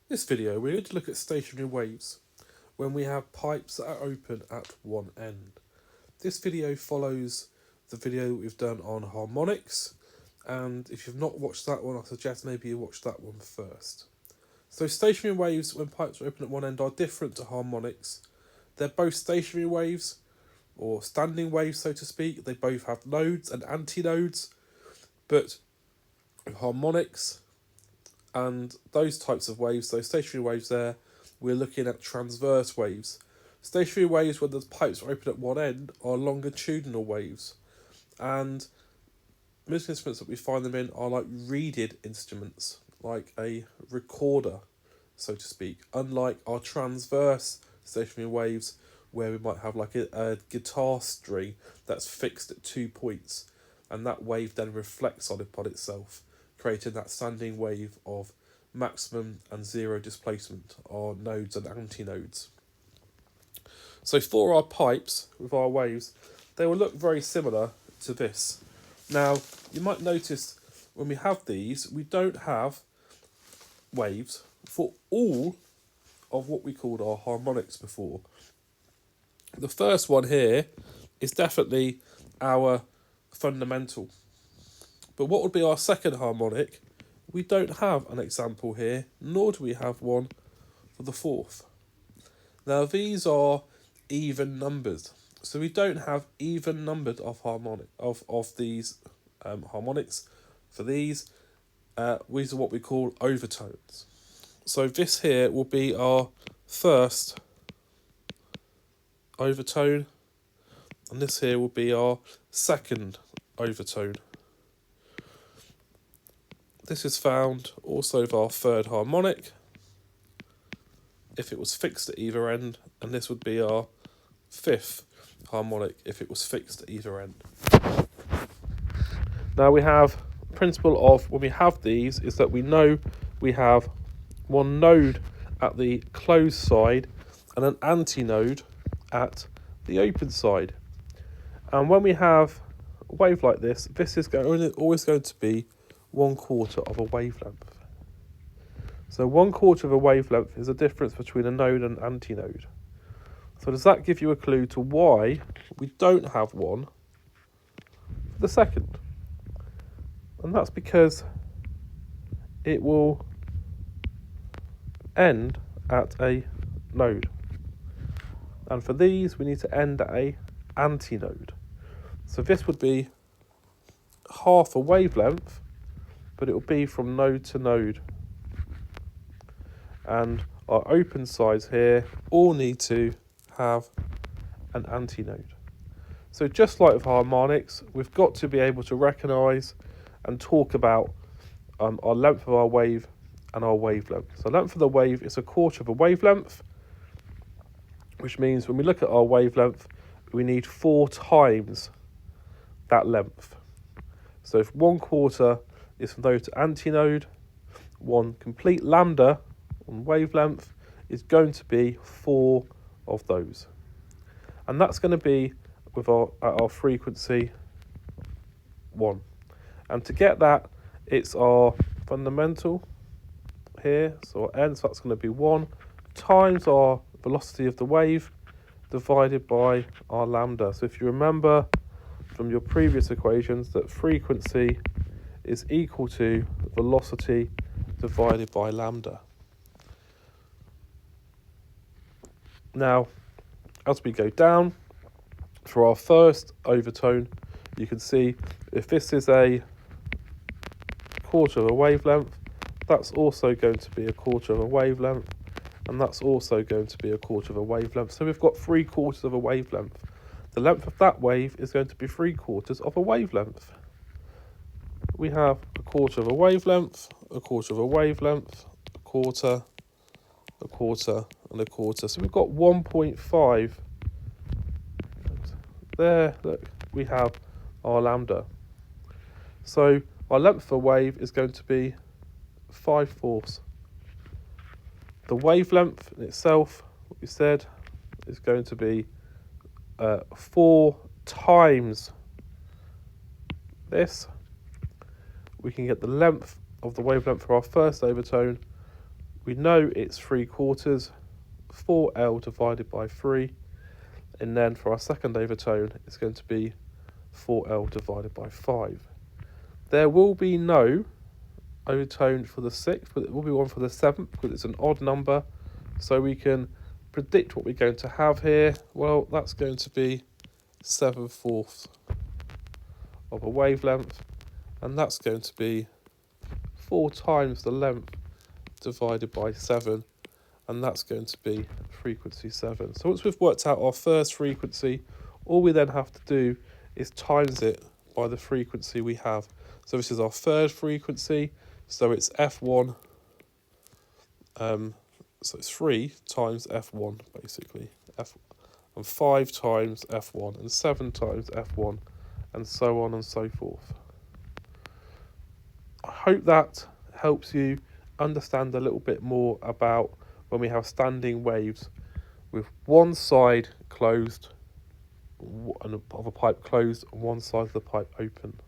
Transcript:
This video, we're going to look at stationary waves when we have pipes that are open at one end. This video follows the video we've done on harmonics, and if you've not watched that one, I suggest maybe you watch that one first. So stationary waves when pipes are open at one end are different to harmonics. They're both stationary waves, or standing waves so to speak. They both have nodes and antinodes, but with harmonics and those types of waves, those stationary waves there, we're looking at transverse waves. Stationary waves when the pipes are open at one end are longitudinal waves, and musical instruments that we find them in are like reeded instruments, like a recorder, so to speak, unlike our transverse stationary waves where we might have like a guitar string that's fixed at 2 points, and that wave then reflects upon itself, creating that standing wave of maximum and zero displacement, our nodes and antinodes. So for our pipes, with our waves, they will look very similar to this. Now, you might notice when we have these, we don't have waves for all of what we called our harmonics before. The first one here is definitely our fundamental. But what would be our second harmonic? We don't have an example here, nor do we have one for the fourth. Now these are even numbers, so we don't have even numbered of these harmonics. For these are what we call overtones. So this here will be our first overtone, and this here will be our second overtone. This is found also with our third harmonic, if it was fixed at either end, and this would be our fifth harmonic if it was fixed at either end. Now we have the principle of when we have these is that we know we have one node at the closed side and an antinode at the open side. And when we have a wave like this is always going to be 1/4 of a wavelength. So 1/4 of a wavelength is the difference between a node and antinode. So does that give you a clue to why we don't have one for the second? And that's because it will end at a node. And for these, we need to end at a antinode. So this would be half a wavelength, but it will be from node to node. And our open sides here all need to have an antinode. So just like with harmonics, we've got to be able to recognise and talk about our length of our wave and our wavelength. So length of the wave is 1/4 of a wavelength, which means when we look at our wavelength, we need 4 times that length. So if 1/4 is from node to antinode, one complete lambda on wavelength is going to be 4 of those. And that's going to be with our frequency 1. And to get that, it's our fundamental here, so our n, so that's going to be 1 times our velocity of the wave divided by our lambda. So if you remember from your previous equations that frequency is equal to velocity divided by lambda. Now, as we go down, for our first overtone, you can see if this is a 1/4 of a wavelength, that's also going to be a 1/4 of a wavelength, and that's also going to be a 1/4 of a wavelength. So we've got 3/4 of a wavelength. The length of that wave is going to be 3/4 of a wavelength. We have 1/4 of a wavelength, 1/4 of a wavelength, 1/4, 1/4, and 1/4. So we've got 1.5. There, look, we have our lambda. So our length of a wave is going to be 5/4. The wavelength in itself, what we said, is going to be 4 times this. We can get the length of the wavelength for our first overtone, we know it's 3/4, 4L divided by 3, and then for our second overtone, it's going to be 4L divided by 5. There will be no overtone for the 6th, but it will be one for the 7th because it's an odd number. So we can predict what we're going to have here. Well, that's going to be 7/4 of a wavelength, and that's going to be 4 times the length divided by 7, and that's going to be frequency 7. So once we've worked out our first frequency, all we then have to do is times it by the frequency we have. So this is our third frequency, so it's F1, so it's 3 times F1 basically, and 5 times F1, and 7 times F1, and so on and so forth. I hope that helps you understand a little bit more about when we have standing waves with one side closed and of a pipe closed and one side of the pipe open.